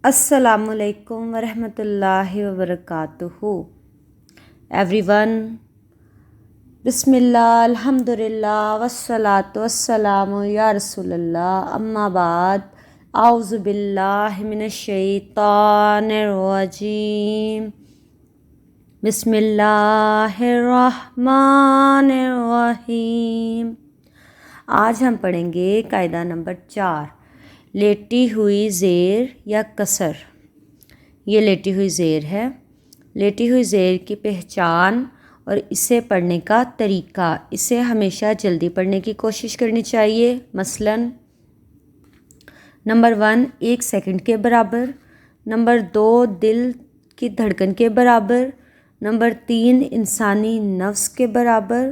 السلام علیکم ورحمۃ اللہ وبرکاتہ ایوری ون. بسم اللہ الحمد للہ والصلاة والسلام یا رسول اللہ اما بعد. اعوذ باللہ من الشیطان الرجیم. بسم اللہ الرحمن الرحیم. آج ہم پڑھیں گے قاعدہ نمبر 4، لیٹی ہوئی زیر یا کسر. یہ لیٹی ہوئی زیر ہے. لیٹی ہوئی زیر کی پہچان اور اسے پڑھنے کا طریقہ. اسے ہمیشہ جلدی پڑھنے کی کوشش کرنی چاہیے. مثلاً نمبر 1 1 سیکنڈ کے برابر، نمبر 2 دل کی دھڑکن کے برابر، نمبر 3 انسانی نفس کے برابر،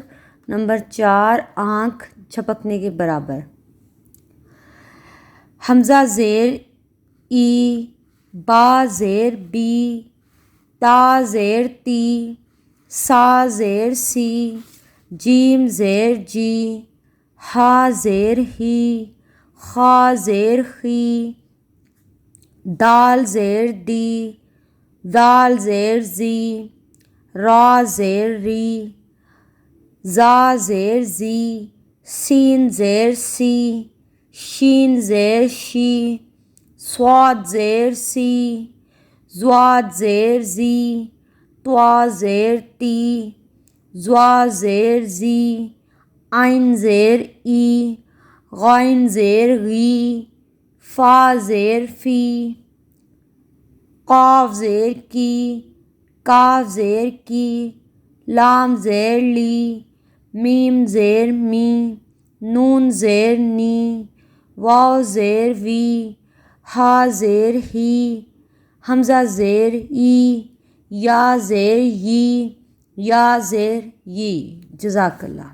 نمبر 4 آنکھ جھپکنے کے برابر. حمزہ زیر ای، با زیر بی، تا زیر تی، سا زیر سی، جیم زیر جی، ہا زیر ہی، خا زیر خی، دال زیر دی، دال زیر زی، را زیر ری، زا زیر زی، سین زیر سی، شین زیر شی، صاد زیر سی، زواد زیر زی، طوا زیر تی، زوا زیر زی، عین زیر ای، غین زیر غی، فا زیر فی، قاف زیر کی، کاف زیر کی، لام زیر لی، میم زیر می، نون زیر نی، واو زیر وی، ہا زیر ہی، حمزہ زیر ای، یا زیر یی، یا زیر یی. جزاک اللہ.